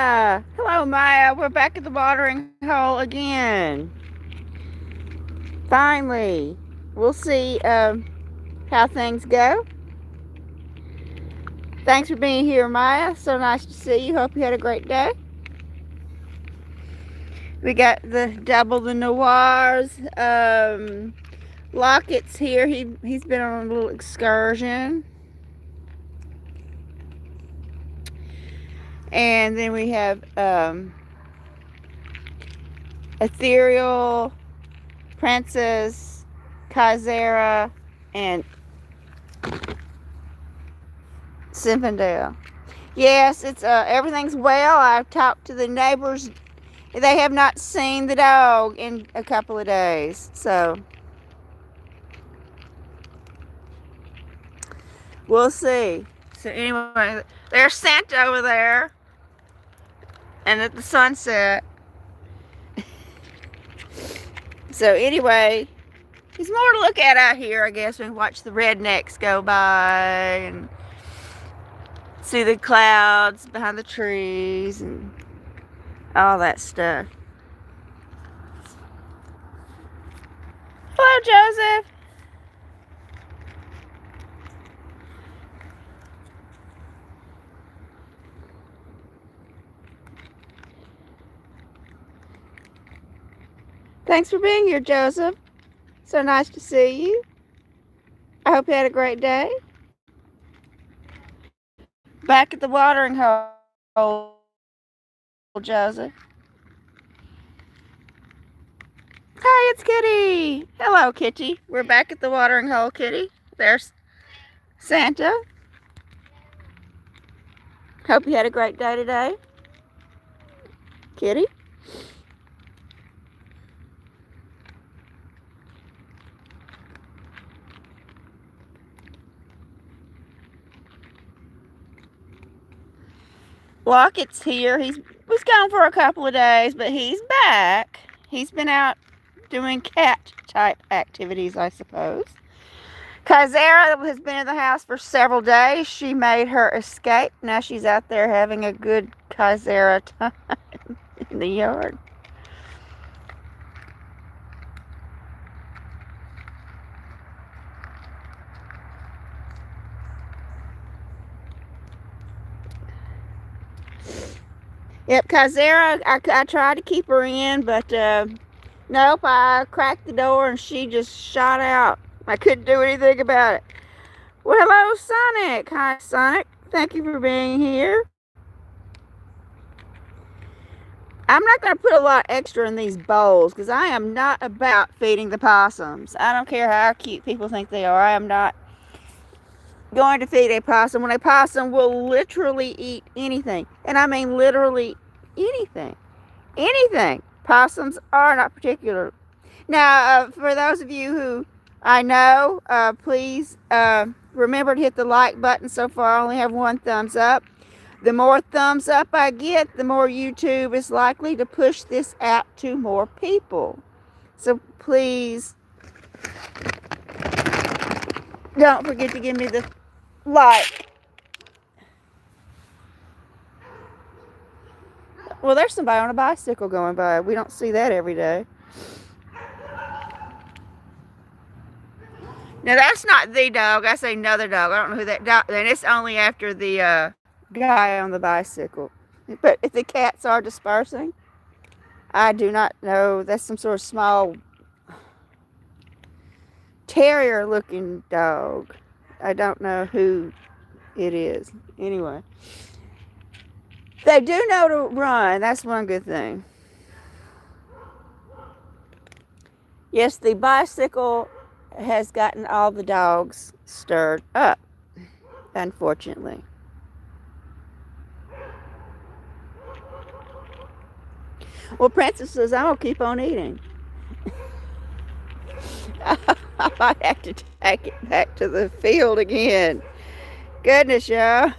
Maya. Hello, Maya. We're back at the watering hole again. Finally. We'll see how things go. Thanks for being here, Maya. So nice to see you. Hope you had a great day. We got double the noirs. Lockett's here. He's been on a little excursion. And then we have Ethereal, Princess, Kaizera, and Zinfandel. Yes, it's everything's well. I've talked to the neighbors. They have not seen the dog in a couple of days, so we'll see. So anyway, there's Santa over there, and at the sunset. So anyway, there's more to look at out here, I guess. We can watch the rednecks go by and see the clouds behind the trees and all that stuff. Hello, Joseph. Thanks for being here, Joseph. So nice to see you. I hope you had a great day. Back at the watering hole, Joseph. Hi, it's Kitty. Hello, Kitty. We're back at the watering hole, Kitty. There's Santa. Hope you had a great day today. Kitty. Lockett's here. He was gone for a couple of days, but he's back. He's been out doing cat type activities, I suppose. Kaizera has been in the house for several days. She made her escape. Now she's out there having a good Kaizera time in the yard. Yep, Kaizera, I tried to keep her in, but nope, I cracked the door and she just shot out. I couldn't do anything about it. Well, hello, Sonic. Hi, Sonic. Thank you for being here. I'm not going to put a lot extra in these bowls because I am not about feeding the possums. I don't care how cute people think they are. I am not going to feed a possum when a possum will literally eat anything. And I mean literally anything. Anything. Possums are not particular. Now, for those of you who I know, please remember to hit the like button. So far, I only have one thumbs up. The more thumbs up I get, the more YouTube is likely to push this out to more people. So please don't forget to give me the like. Well, there's somebody on a bicycle going by. We don't see that every day. Now, that's not the dog. That's another dog. I don't know who that dog is. And it's only after the guy on the bicycle. But if the cats are dispersing, I do not know. That's some sort of small terrier-looking dog. I don't know who it is. Anyway. They do know to run. That's one good thing. Yes, the bicycle has gotten all the dogs stirred up, unfortunately. Well, Princess says, I'm going to keep on eating. I might have to take it back to the field again. Goodness, y'all.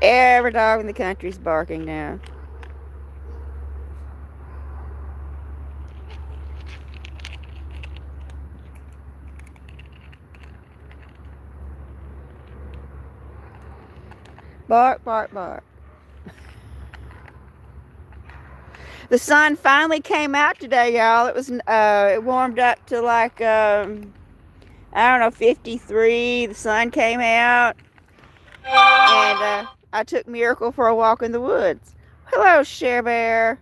Every dog in the country's barking now. Bark, bark, bark. The sun finally came out today, y'all. It warmed up to like I don't know, 53. The sun came out, and I took Miracle for a walk in the woods. Hello, Share Bear.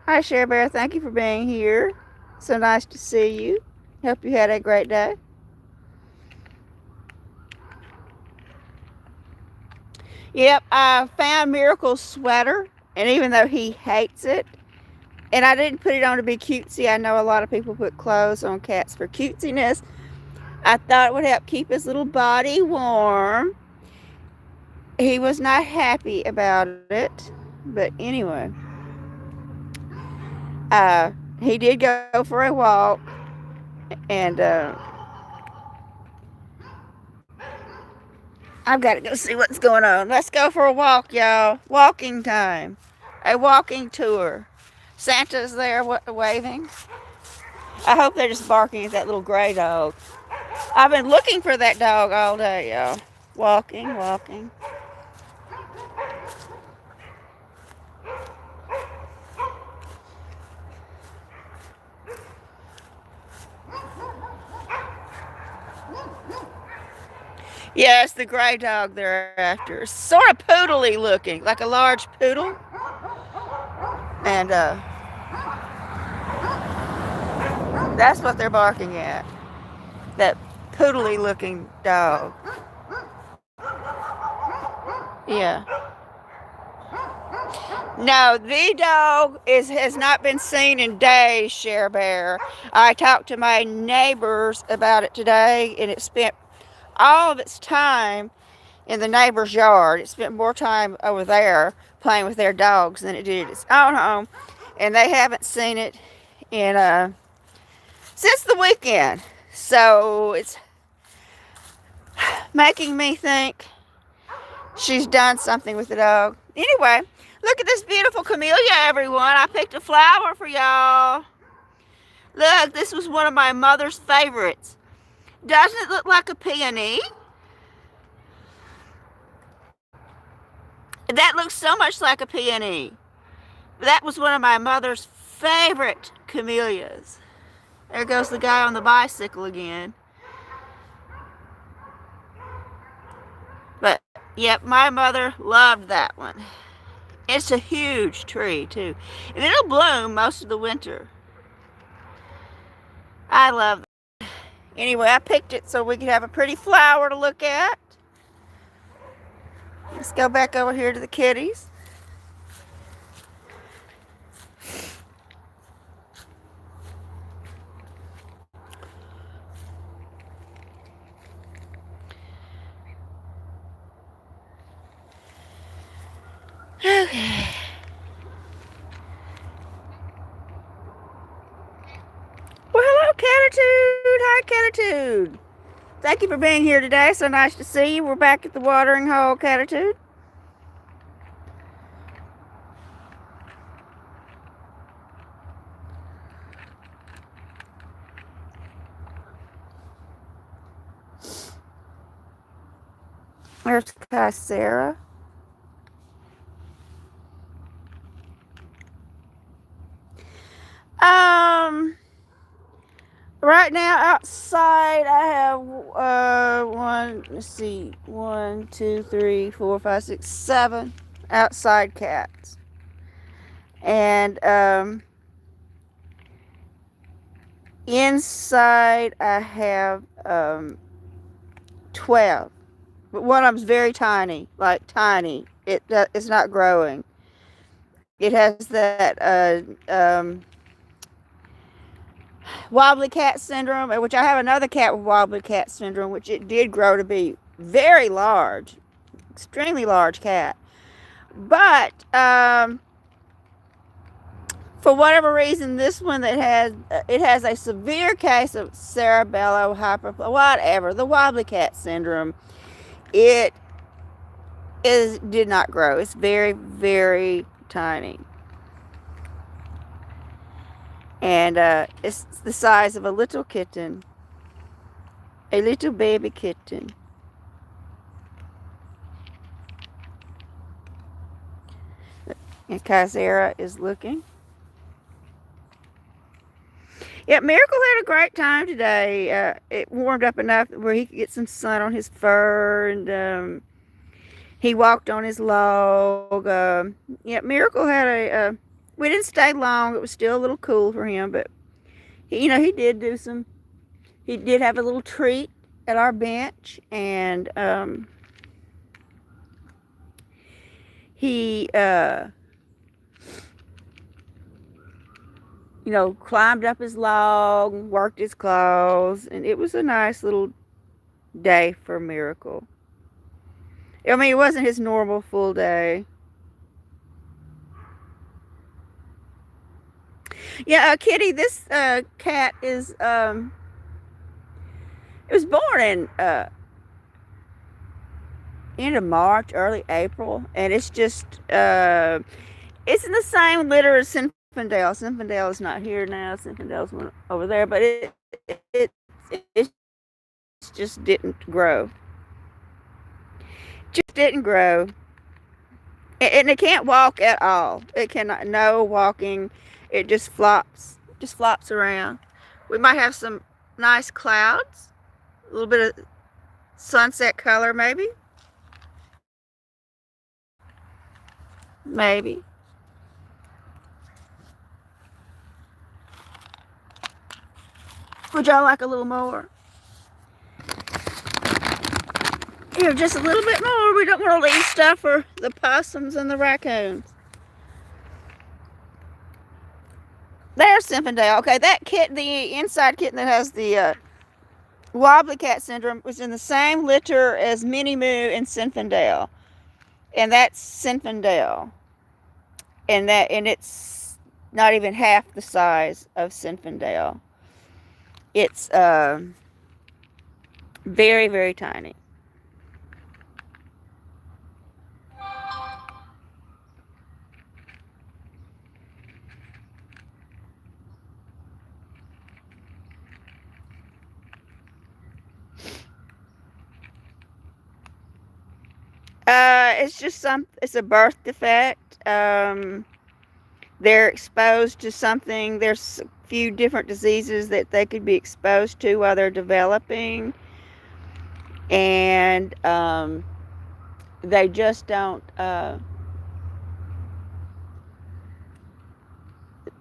Hi, Share Bear. Thank you for being here. So nice to see you. Hope you had a great day. Yep, I found Miracle's sweater, and even though he hates it, and I didn't put it on to be cutesy. I know a lot of people put clothes on cats for cutesiness. I thought it would help keep his little body warm. He was not happy about it, but anyway, he did go for a walk, and I've got to go see what's going on. Let's go for a walk, y'all. Walking time. A walking tour. Santa's there waving. I hope they're just barking at that little gray dog. I've been looking for that dog all day, y'all. Walking, walking. Yeah, it's the gray dog they're after. Sort of poodly looking, like a large poodle. And that's what they're barking at. That poodly looking dog. Yeah. No, the dog has not been seen in days, Share Bear. I talked to my neighbors about it today, and it spent all of its time in the neighbor's yard. It spent more time over there playing with their dogs than it did at its own home, and they haven't seen it in since the weekend. So it's making me think she's done something with the dog. Anyway, look at this beautiful camellia, everyone. I picked a flower for y'all. Look, this was one of my mother's favorites. Doesn't it look like a peony? That looks so much like a peony. That was one of my mother's favorite camellias. There goes the guy on the bicycle again. But, yep, my mother loved that one. It's a huge tree, too. And it'll bloom most of the winter. I love that. Anyway, I picked it so we could have a pretty flower to look at. Let's go back over here to the kitties. Okay. Well, hello, Catitude. Hi, Catitude. Thank you for being here today. So nice to see you. We're back at the watering hole, Catitude. There's Sarah. Right now outside I have one, two, three, 4, 5, 6, 7 outside cats. And inside I have 12. But one of them's very tiny, like tiny. It's not growing. It has that wobbly cat syndrome, which I have another cat with wobbly cat syndrome, which it did grow to be very large, extremely large cat. But for whatever reason, this one it has a severe case of cerebellar whatever, the wobbly cat syndrome. It did not grow. It's very, very tiny. And it's the size of a little kitten. A little baby kitten. And Kaisera is looking. Yeah, Miracle had a great time today. It warmed up enough where he could get some sun on his fur, and he walked on his log. Yeah, Miracle had we didn't stay long. It was still a little cool for him, but he did do some. He did have a little treat at our bench, and he climbed up his log, worked his claws, and it was a nice little day for Miracle. I mean, it wasn't his normal full day. Yeah, Kitty, this cat is it was born in end of March, early April, and it's just it's in the same litter as Zinfandel. Zinfandel is not here now. Zinfandel's over there, but it just didn't grow. Just didn't grow, and it can't walk at all. It cannot. No walking. It just flops around. We might have some nice clouds, a little bit of sunset color, maybe. Maybe. Would y'all like a little more? Here, just a little bit more. We don't want to leave stuff for the possums and the raccoons. There's Zinfandel. Okay, that kitten, the inside kitten that has the wobbly cat syndrome, was in the same litter as Minnie Moo and Zinfandel. And that's Zinfandel. And it's not even half the size of Zinfandel. It's very, very tiny. It's a birth defect. They're exposed to something. There's a few different diseases that they could be exposed to while they're developing. And they just don't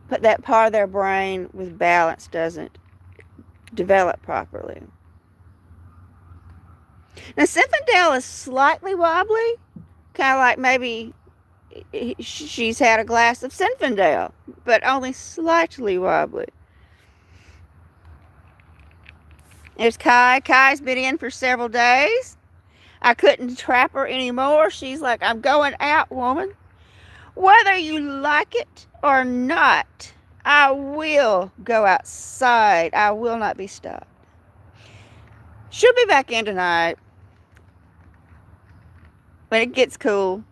put that part of their brain with balance doesn't develop properly. Now, Zinfandel is slightly wobbly, kind of like maybe she's had a glass of Zinfandel, but only slightly wobbly. There's Kai. Kai's been in for several days. I couldn't trap her anymore. She's like, I'm going out, woman. Whether you like it or not, I will go outside. I will not be stopped. She'll be back in tonight when it gets cool.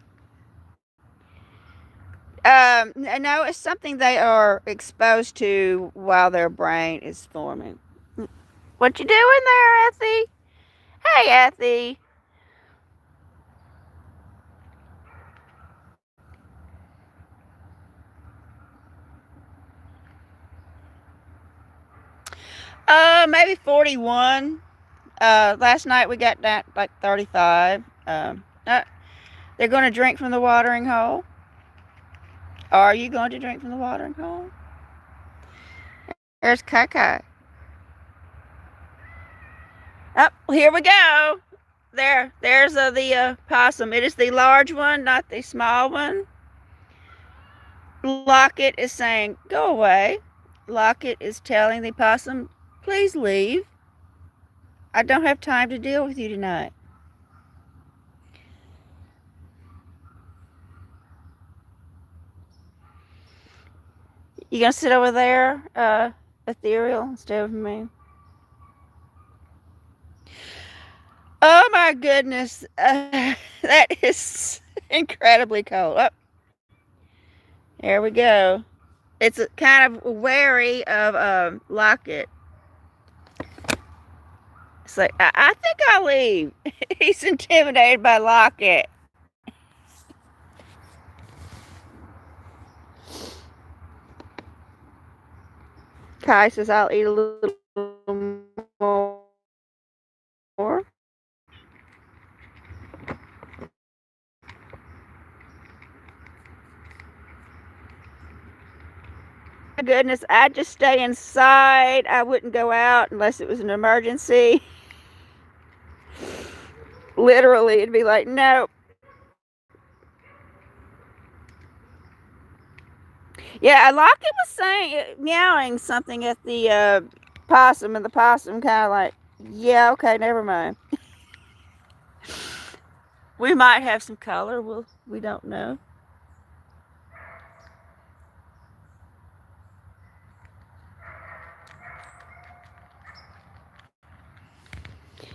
No, it's something they are exposed to while their brain is forming. What you doing there, Ethy? Hey, Ethy. Maybe 41. Last night we got down like 35. They're going to drink from the watering hole. Are you going to drink from the watering hole? There's Kai. Oh, here we go. There's the possum. It is the large one, not the small one. Locket is saying, go away. Locket is telling the possum, please leave. I don't have time to deal with you tonight. You gonna sit over there, Ethereal, instead of me? Oh my goodness, that is incredibly cold. Oh, there we go. It's kind of wary of Locket. It's like, I think I'll leave. He's intimidated by Locket. Kai says I'll eat a little more. Oh my goodness, I'd just stay inside. I wouldn't go out unless it was an emergency. Literally, it'd be like, nope. Yeah, Lockett was saying, meowing something at the possum, and the possum kind of like, yeah, okay, never mind. We might have some color. We don't know.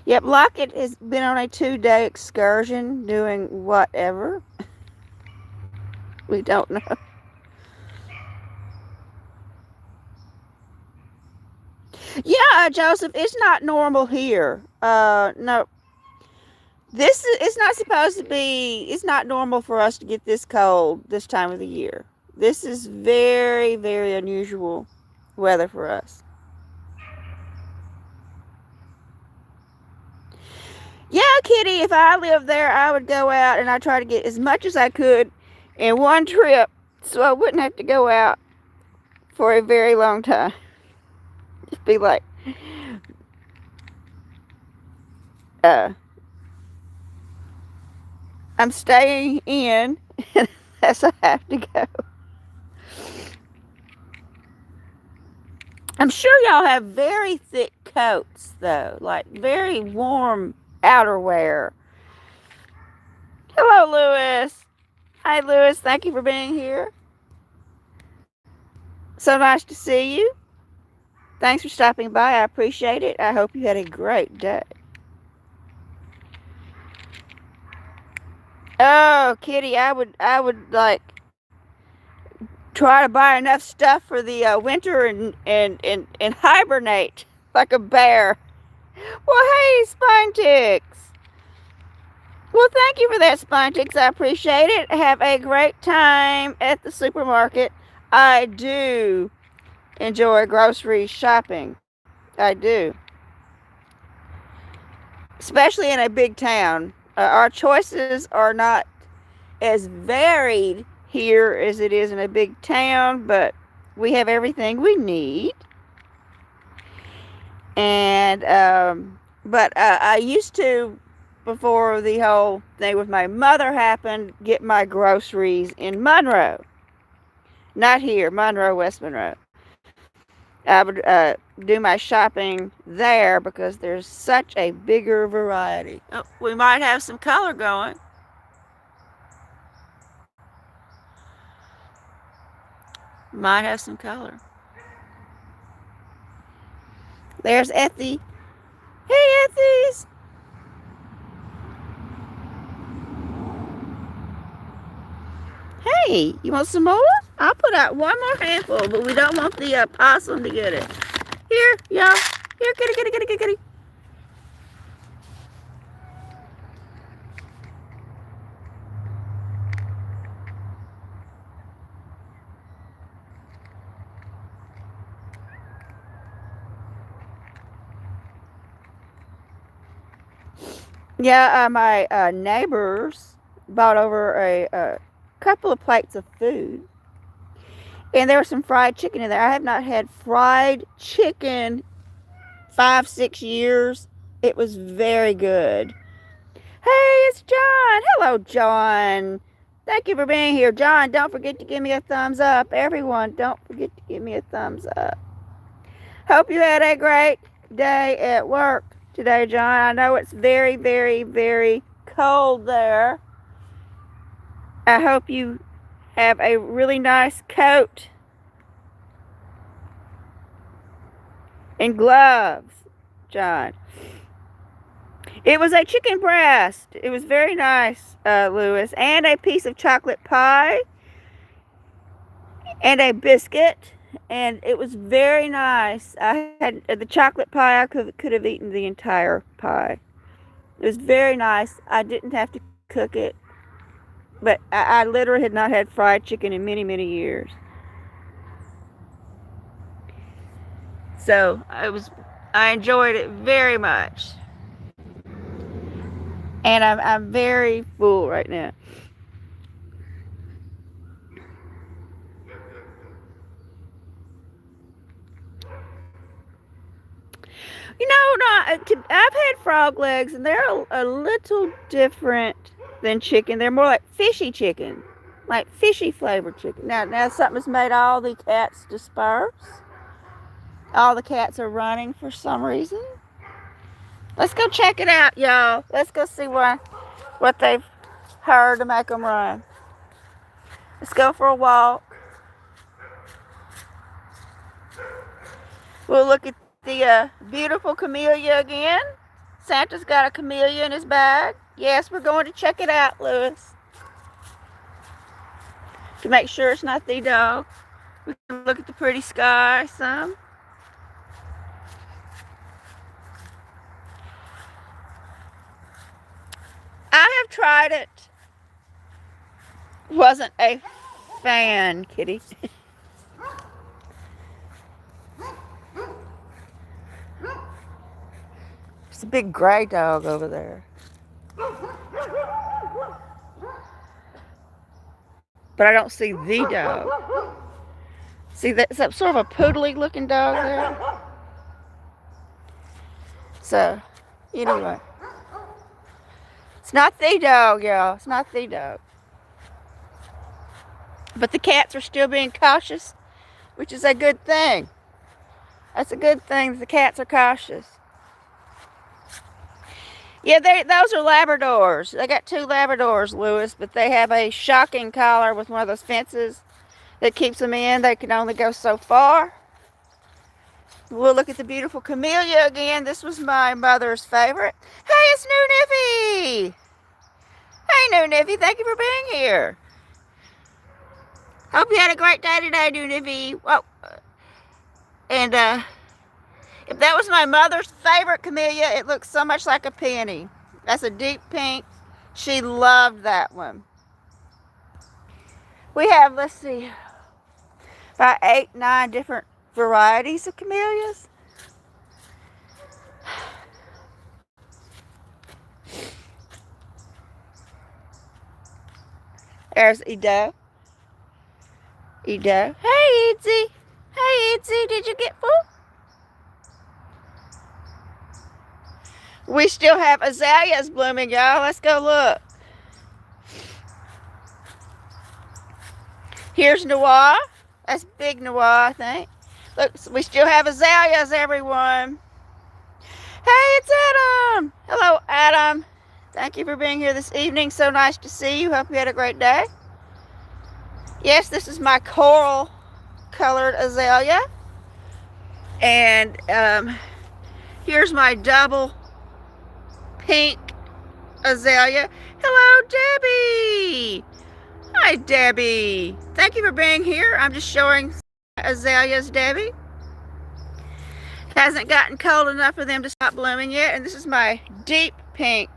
Yep, Lockett has been on a 2-day excursion doing whatever. We don't know. Yeah, Joseph, it's not normal here. No, this is it's not supposed to be. It's not normal for us to get this cold this time of the year. This is very, very unusual weather for us. Yeah, Kitty, if I lived there, I would go out and I'd try to get as much as I could in one trip so I wouldn't have to go out for a very long time. Just be like, uh, I'm staying in unless I have to go. I'm sure y'all have very thick coats, though, like very warm outerwear. Hello, Lewis. Hi, Lewis. Thank you for being here. So nice to see you. Thanks for stopping by. I appreciate it. I hope you had a great day. Oh, Kitty, I would like try to buy enough stuff for the winter and hibernate like a bear. Well, hey, Spine Ticks. Well, thank you for that, Spine Ticks. I appreciate it. Have a great time at the supermarket. I do enjoy grocery shopping. I do. Especially in a big town. Our choices are not as varied here as it is in a big town, but we have everything we need. And, but I used to, before the whole thing with my mother happened, get my groceries in Monroe. Not here, Monroe, West Monroe. I would do my shopping there because there's such a bigger variety. Oh, we might have some color going. Might have some color. There's Ethy. Hey, Ethy's. Hey, you want some more? I'll put out one more handful, but we don't want the possum to get it. Here, y'all. Here, kitty, kitty, kitty, kitty, kitty. Yeah, my neighbors bought over a couple of plates of food. And there was some fried chicken in there. I have not had fried chicken 5, 6 years. It was very good. Hey, it's John. Hello, John. Thank you for being here. John, don't forget to give me a thumbs up. Everyone, don't forget to give me a thumbs up. Hope you had a great day at work today, John. I know it's very, very, very cold there. I hope you have a really nice coat and gloves, John. It was a chicken breast. It was very nice, Lewis, and a piece of chocolate pie and a biscuit, and it was very nice. I had the chocolate pie. I could have eaten the entire pie. It was very nice. I didn't have to cook it, but I literally had not had fried chicken in many, many years. So I enjoyed it very much. And I'm very full right now. You know, I've had frog legs, and they're a little different than chicken. They're more like fishy chicken, like fishy flavored chicken. Now something's made all the cats disperse. All the cats are running for some reason. Let's go check it out, y'all. Let's go see what they've heard to make them run. Let's go for a walk. We'll look at the beautiful camellia again. Santa's got a camellia in his bag. Yes, we're going to check it out, Lewis. To make sure it's not the dog. We can look at the pretty sky some. I have tried it. Wasn't a fan, kitty. There's a big gray dog over there. But I don't see the dog. See, that's sort of a poodly looking dog there. So, anyway. It's not the dog, y'all. It's not the dog. But the cats are still being cautious, which is a good thing. That's a good thing that the cats are cautious. Yeah, those are Labradors. They got 2 Labradors, Lewis, but they have a shocking collar with one of those fences that keeps them in. They can only go so far. We'll look at the beautiful camellia again. This was my mother's favorite. Hey, it's New Niffy! Hey, New Niffy, thank you for being here. Hope you had a great day today, New Niffy. Whoa. And if that was my mother's favorite camellia, it looks so much like a penny. That's a deep pink. She loved that one. We have, let's see, about 8, 9 different varieties of camellias. There's Edo. Edo. Hey, Itsy. Hey, Itsy, did you get full? We still have azaleas blooming, y'all. Let's go look. Here's Noir. That's big Noir, I think. Look, we still have azaleas, everyone. Hey, it's Adam. Hello, Adam. Thank you for being here this evening. So nice to see you. Hope you had a great day. Yes, this is my coral colored azalea. And here's my double pink azalea. Hello, Debbie. Hi, Debbie. Thank you for being here. I'm just showing azaleas, Debbie. It hasn't gotten cold enough for them to stop blooming yet. And this is my deep pink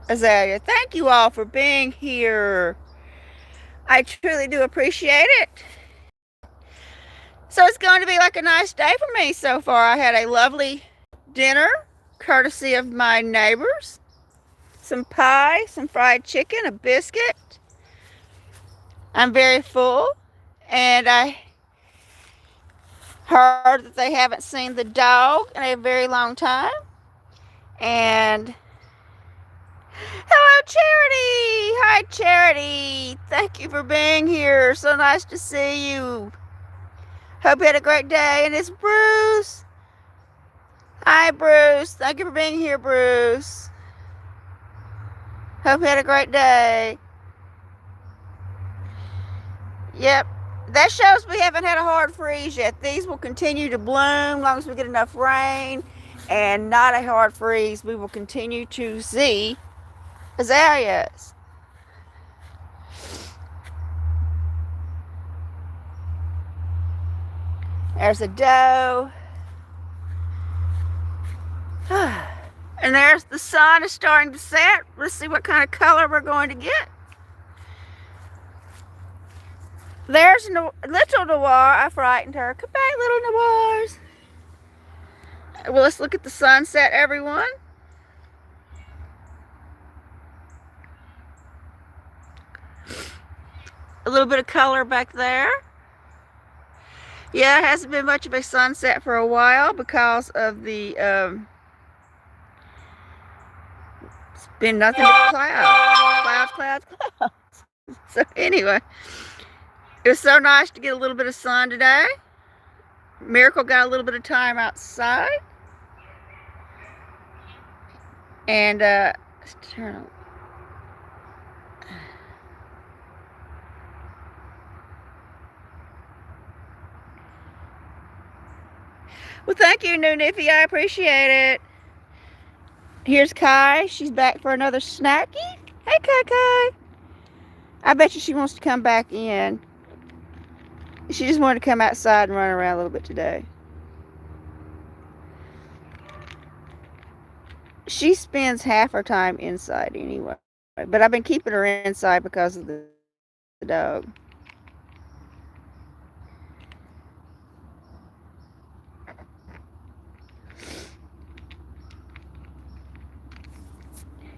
azalea. Thank you all for being here. I truly do appreciate it. So it's going to be like a nice day for me so far. I had a lovely dinner, courtesy of my neighbors. Some pie, some fried chicken, a biscuit. I'm very full, and I heard that they haven't seen the dog in a very long time. And hello, Charity. Hi, Charity. Thank you for being here. So nice to see you. Hope you had a great day. And it's Bruce. Hi, Bruce. Thank you for being here, Bruce. Hope you had a great day. Yep. That shows we haven't had a hard freeze yet. These will continue to bloom as long as we get enough rain and not a hard freeze. We will continue to see azaleas. There's a doe. And there's the sun is starting to set. Let's see what kind of color we're going to get. There's little Noir. I frightened her. Come back, little Noirs. Well, let's look at the sunset, everyone. A little bit of color back there. Yeah, it hasn't been much of a sunset for a while because of the, it's been nothing but clouds. Clouds, clouds, clouds. So anyway, it was so nice to get a little bit of sun today. Miracle got a little bit of time outside. And, let's turn on. Well, thank you, New Niffy. I appreciate it. Here's Kai. She's back for another snacky. Hey, Kai. I bet you she wants to come back in. She just wanted to come outside and run around a little bit today. She spends half her time inside anyway. But I've been keeping her inside because of the dog.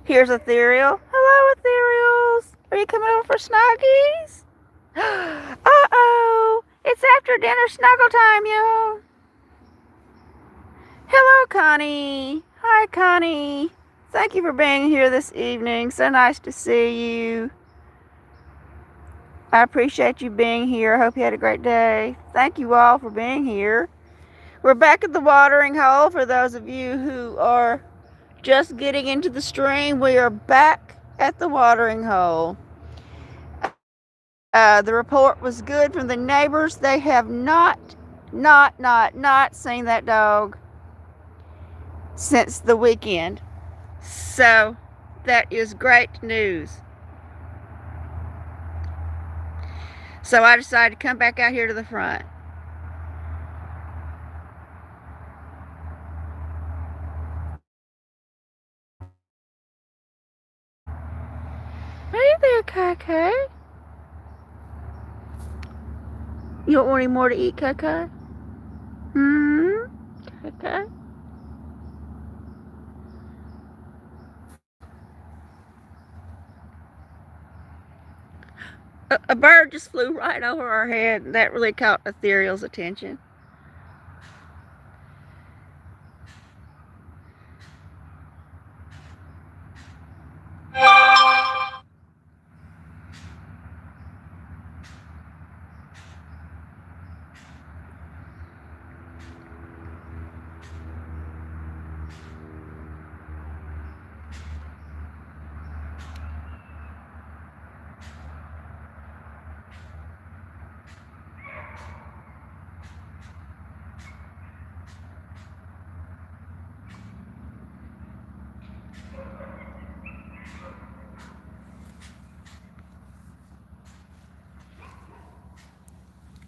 Here's Ethereal. Hello, Ethereals. Are you coming over for snuggies? Uh-oh. It's after dinner snuggle time, y'all. Hello, Connie. Hi, Connie. Thank you for being here this evening. So nice to see you. I appreciate you being here. I hope you had a great day. Thank you all for being here. We're back at the watering hole. For those of you who are just getting into the stream, we are back at the watering hole. The report was good from the neighbors. They have not seen that dog since the weekend. So that is great news. So I decided to come back out here to the front. Hey there, Kai. You don't want any more to eat, Kai? Kai? A bird just flew right over our head. That really caught Ethereal's attention.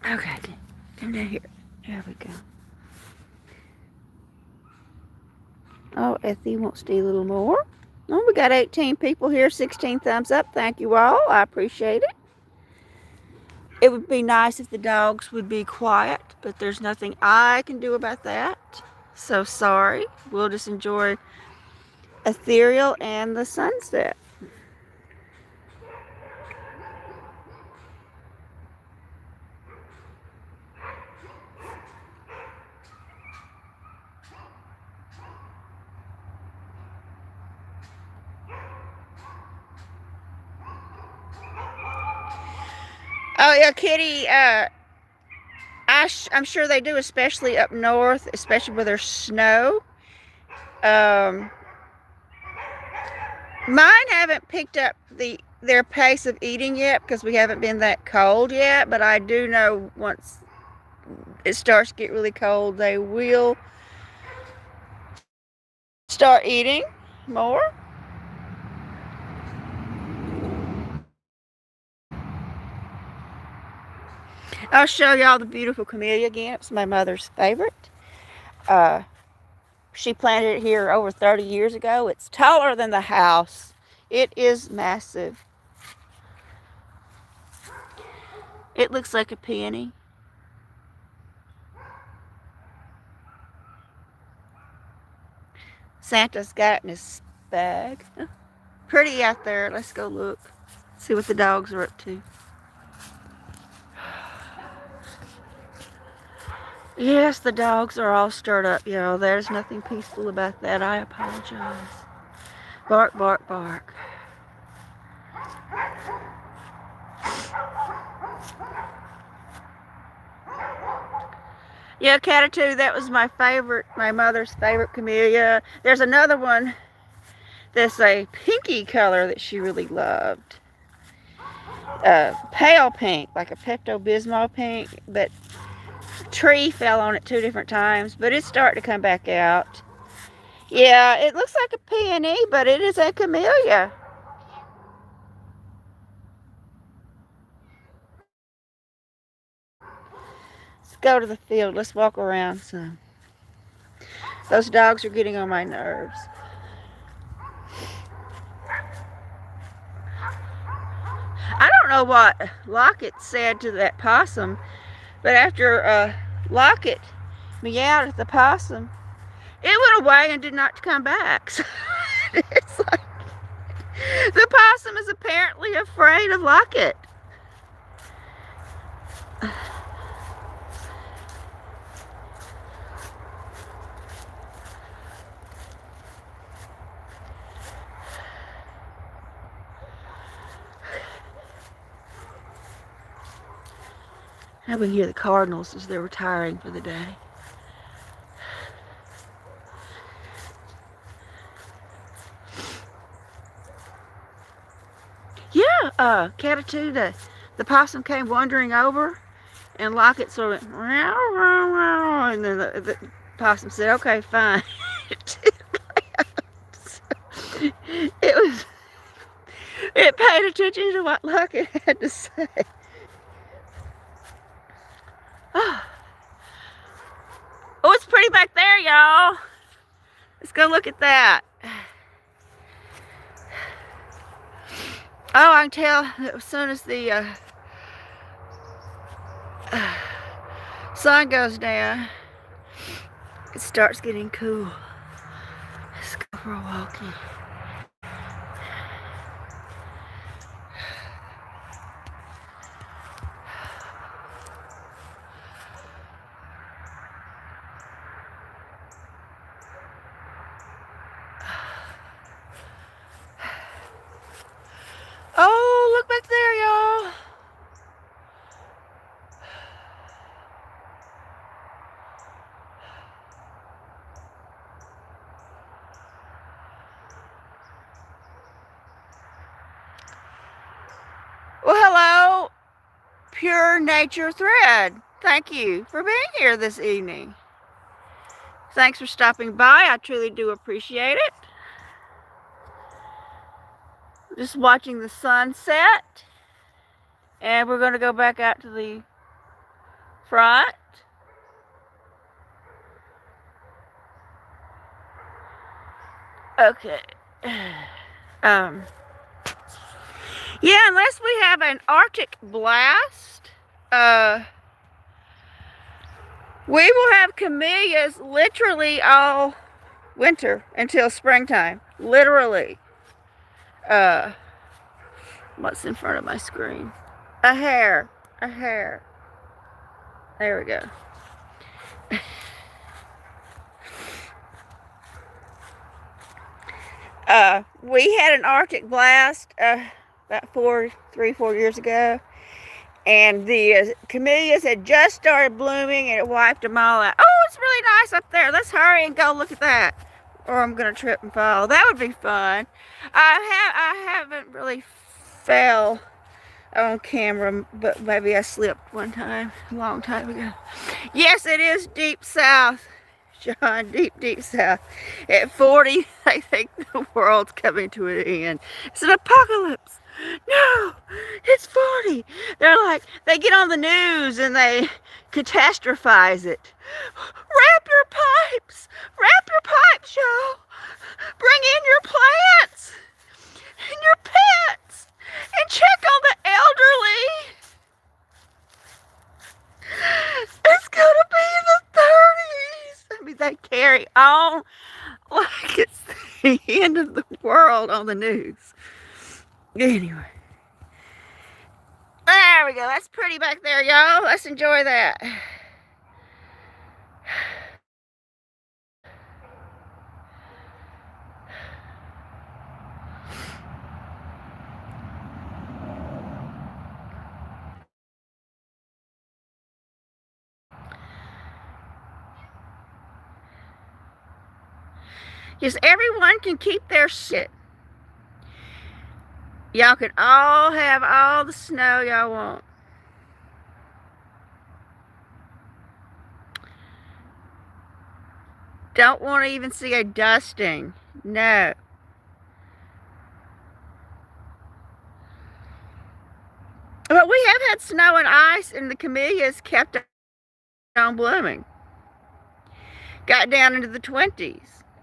Okay, come down here. There we go. Oh, Effie wants to eat a little more. Oh, we got 18 people here, 16 thumbs up. Thank you all. I appreciate it. It would be nice if the dogs would be quiet, but there's nothing I can do about that. So sorry. We'll just enjoy Ethereal and the sunset. Oh yeah, Kitty. I'm sure they do, especially up north, especially where there's snow. Mine haven't picked up their pace of eating yet because we haven't been that cold yet. But I do know once it starts to get really cold, they will start eating more. I'll show y'all the beautiful camellia again. It's my mother's favorite. She planted it here over 30 years ago. It's taller than the house. It is massive. It looks like a peony. Santa's got it in his bag. Pretty out there. Let's go look. See what the dogs are up to. Yes, the dogs are all stirred up, y'all. There's nothing peaceful about that. I apologize. Bark, bark, bark. Yeah, Catatoo, that was my favorite, my mother's favorite camellia. There's another one that's a pinky color that she really loved. Pale pink, like a Pepto-Bismol pink, but tree fell on it 2 different times, but it's starting to come back out. Yeah, it looks like a peony, but it is a camellia. Let's go to the field. Let's walk around some. Those dogs are getting on my nerves. I don't know what Lockett said to that possum, but after Lockett meowed at the possum, it went away and did not come back. So it's like the possum is apparently afraid of Lockett. I would hear the cardinals as they're retiring for the day. Yeah, Catatoo, the possum came wandering over, and Lockett sort of went, meow, meow, meow, and then the possum said, okay, fine. It paid attention to what Lockett had to say. Oh, it's pretty back there, y'all. Let's go look at that. Oh, I can tell that as soon as the sun goes down, it starts getting cool. Let's go for a walkie. Oh, look back there, y'all. Well, hello, Pure Nature Thread. Thank you for being here this evening. Thanks for stopping by. I truly do appreciate it. Just watching the sunset. And we're going to go back out to the front. Okay. Yeah, unless we have an Arctic blast, we will have camellias literally all winter until springtime. Literally. What's in front of my screen? A hare. A hare. There we go. We had an Arctic blast about 3-4 years ago, and the camellias had just started blooming, and it wiped them all out. Oh, it's really nice up there. Let's hurry and go look at that, or I'm gonna trip and fall. That would be fun. I haven't really fell on camera, but maybe I slipped one time, a long time ago. Yes, it is deep south, John, deep south. At 40, they think the world's coming to an end. It's an apocalypse. No, it's 40. They're like, they get on the news and they catastrophize it. Wrap your pipes. Wrap your pipes, y'all. Bring in your plants and your pets and check on the elderly. It's gonna be in the 30s. I mean, they carry on like it's the end of the world on the news. Anyway. There we go. That's pretty back there, y'all. Let's enjoy that. Just everyone can keep their shit. Y'all can all have all the snow y'all want. Don't want to even see a dusting. No. But we have had snow and ice, and the camellias kept on blooming. Got down into the 20s.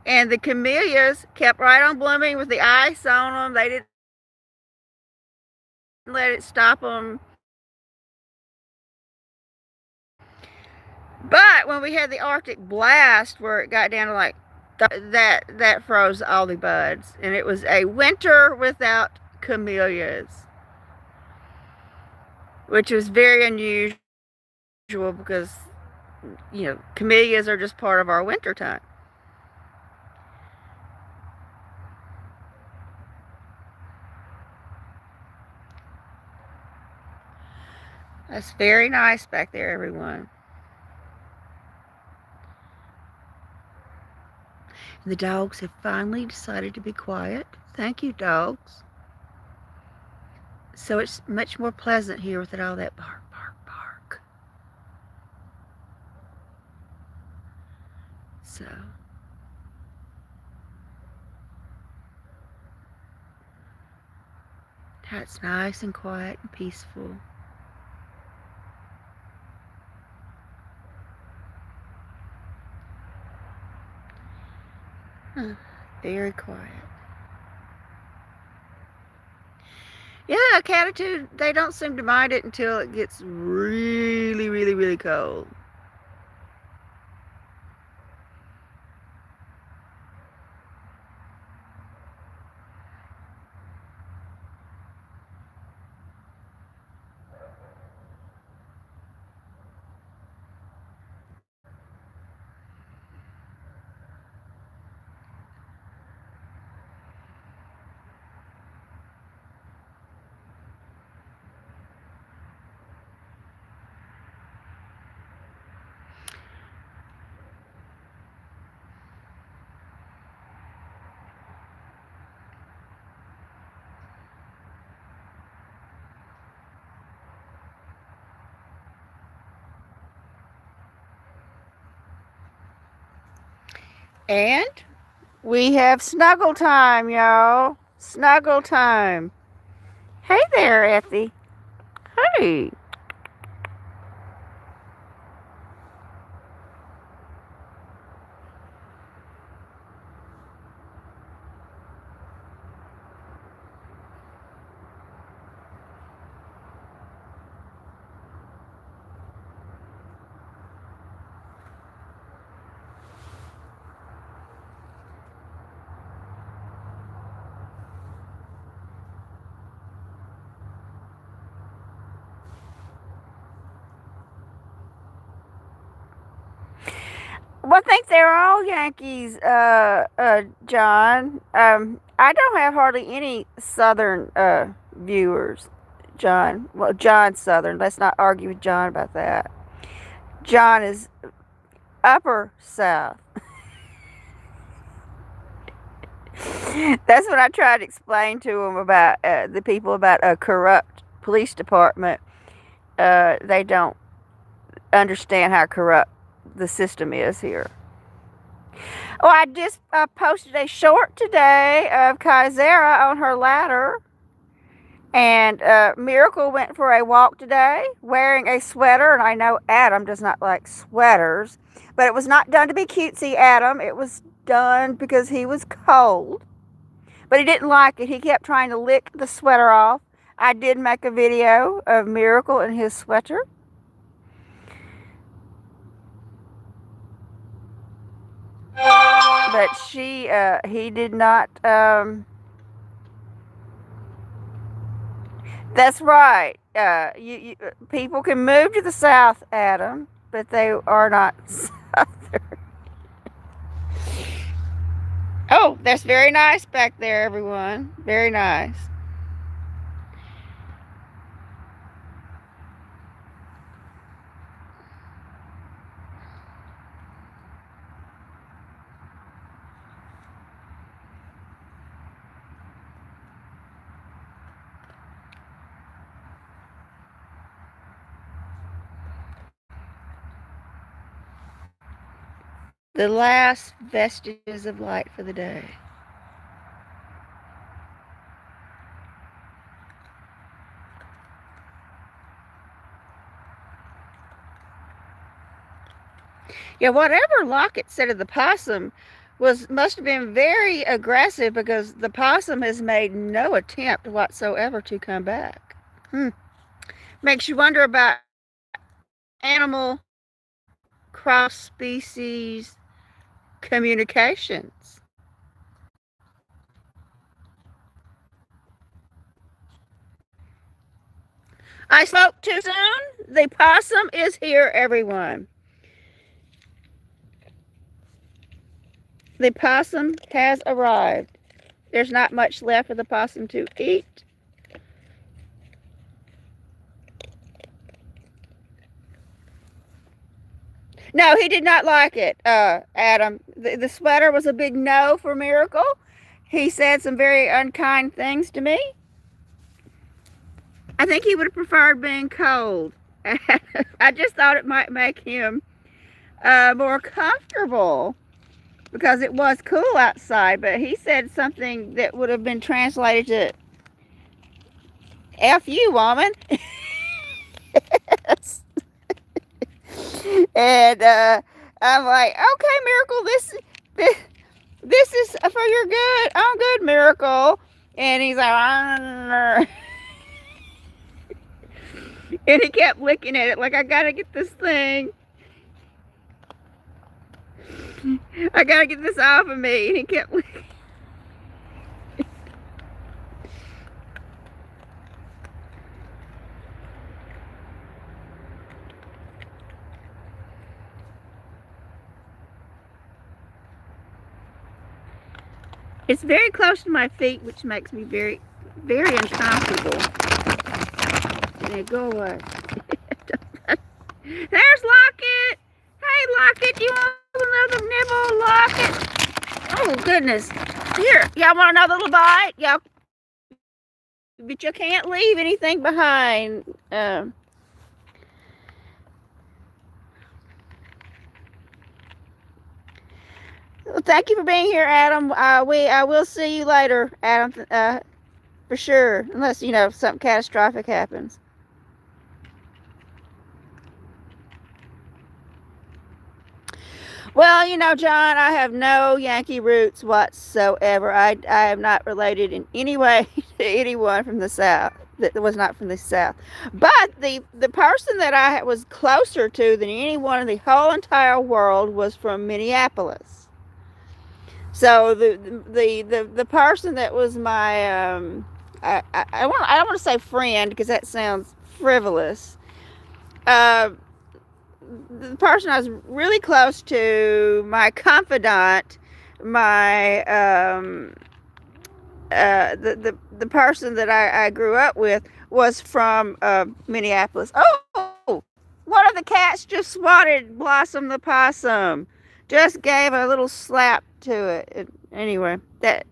And the camellias kept right on blooming with the ice on them. They didn't let it stop them. But when we had the Arctic blast where it got down to like that froze all the buds, and it was a winter without camellias, which was very unusual because, you know, camellias are just part of our winter time. That's very nice back there, everyone. The dogs have finally decided to be quiet. Thank you, dogs. So it's much more pleasant here without all that bark, bark, bark. So that's nice and quiet and peaceful. Very quiet. Yeah, Catitude, they don't seem to mind it until it gets really, really, really cold. And we have snuggle time, y'all. Snuggle time. Hey there, Effie. Hey. Well, I think they're all Yankees, John. I don't have hardly any Southern viewers, John. Well, John's Southern. Let's not argue with John about that. John is upper South. That's what I tried to explain to him about the people about a corrupt police department. They don't understand how corrupt the system is here. Oh, I just posted a short today of Kaizera on her ladder. And Miracle went for a walk today wearing a sweater. And I know Adam does not like sweaters. But it was not done to be cutesy, Adam. It was done because he was cold. But he didn't like it. He kept trying to lick the sweater off. I did make a video of Miracle in his sweater. but he did not. That's right. People can move to the south, Adam, but they are not southern. Oh, that's very nice back there, everyone. Very nice. The last vestiges of light for the day. Yeah, whatever Lockett said of the possum must have been very aggressive because the possum has made no attempt whatsoever to come back. Makes you wonder about animal cross species communications. I spoke too soon. The possum is here, everyone. The possum has arrived. There's not much left for the possum to eat. No, he did not like it, Adam. The sweater was a big no for Miracle. He said some very unkind things to me. I think he would have preferred being cold. I just thought it might make him more comfortable because it was cool outside, but he said something that would have been translated to F you, woman. And I'm like, okay, Miracle, this is for your good. I'm good, Miracle. And he's like, and he kept looking at it like, I gotta get this thing. I gotta get this off of me. And he kept looking. It's very close to my feet, which makes me very, very uncomfortable. Now go away. There's Lockett. Hey, Lockett, you want another nibble, Lockett? Oh, goodness. Here, y'all want another little bite? Y'all, but you can't leave anything behind. Well, thank you for being here, Adam. I will see you later, Adam, for sure, unless something catastrophic happens. Well, John, I have no Yankee roots whatsoever. I am not related in any way to anyone from the South that was not from the South. But the person that I was closer to than anyone in the whole entire world was from Minneapolis. So the person that was my I don't want to say friend because that sounds frivolous. The person I was really close to, my confidant, my the person that I grew up with was from Minneapolis. Oh, one of the cats just swatted Blossom the possum. Just gave a little slap to it. Anyway, that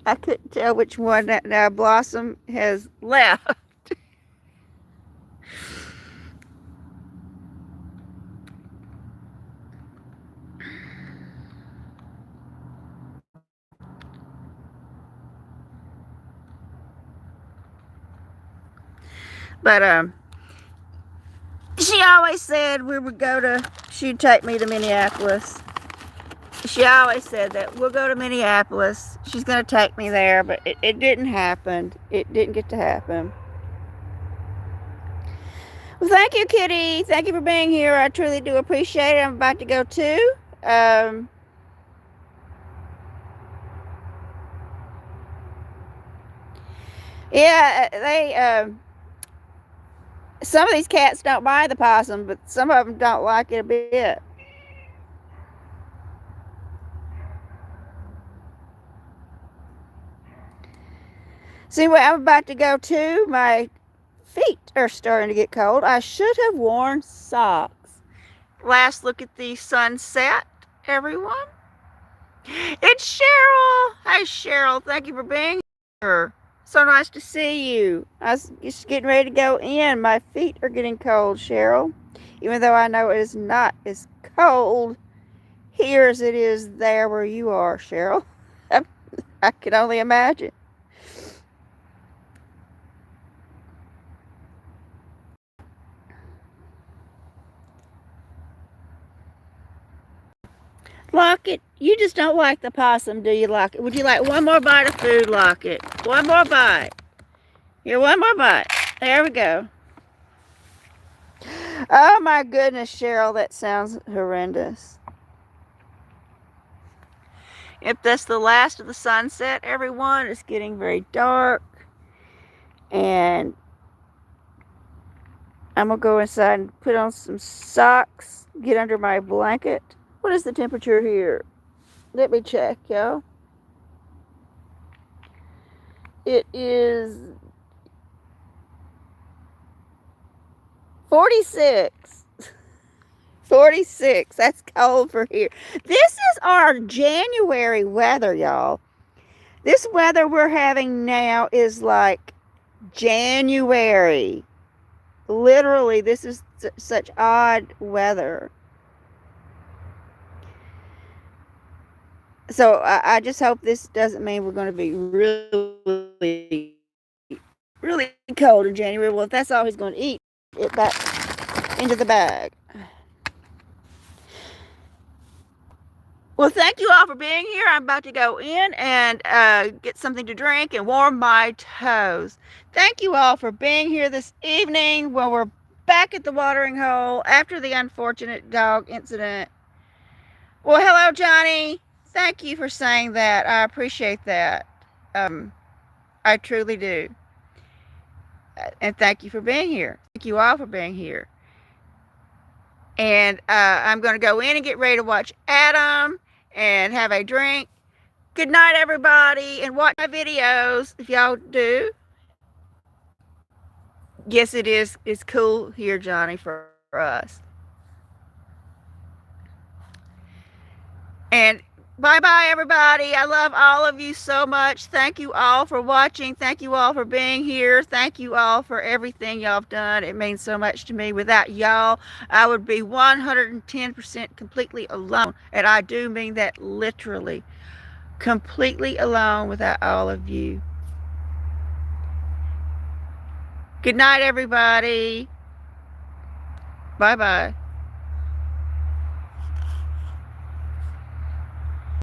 I couldn't tell which one that now Blossom has left. But she always said she'd take me to Minneapolis. She always said that we'll go to Minneapolis. She's going to take me there, but it didn't happen. It didn't get to happen. Well, thank you, Kitty. Thank you for being here. I truly do appreciate it. I'm about to go too. Yeah, some of these cats don't buy the possum, but some of them don't like it a bit. So anyway, I'm about to go too. My feet are starting to get cold. I should have worn socks. Last look at the sunset, everyone. It's Cheryl. Hi, Cheryl. Thank you for being here. So nice to see you. I was just getting ready to go in. My feet are getting cold, Cheryl. Even though I know it is not as cold here as it is there where you are, Cheryl. I can only imagine. Locket, you just don't like the possum, do you, Locket? Would you like one more bite of food, Locket? One more bite. Here, one more bite. There we go. Oh my goodness, Cheryl, that sounds horrendous. If that's the last of the sunset, everyone, it's getting very dark. And I'm going to go inside and put on some socks, get under my blanket. What is the temperature here? Let me check, y'all. It is 46. 46. That's cold for here. This is our January weather, y'all. This weather we're having now is like January. Literally, this is such odd weather. So I just hope this doesn't mean we're going to be really, really cold in January. Well, if that's all he's going to eat, it back into the bag. Well, thank you all for being here. I'm about to go in and get something to drink and warm my toes. Thank you all for being here this evening when we're back at the watering hole after the unfortunate dog incident. Well, hello, Johnny. Thank you for saying that. I appreciate that. I truly do. And thank you for being here. Thank you all for being here. And I'm going to go in and get ready to watch Adam and have a drink. Good night, everybody, and watch my videos if y'all do. Yes, it is. It's cool here, Johnny, for us. And bye-bye, everybody. I love all of you so much. Thank you all for watching. Thank you all for being here. Thank you all for everything y'all have done. It means so much to me. Without y'all, I would be 110% completely alone. And I do mean that literally. Completely alone without all of you. Good night, everybody. Bye-bye.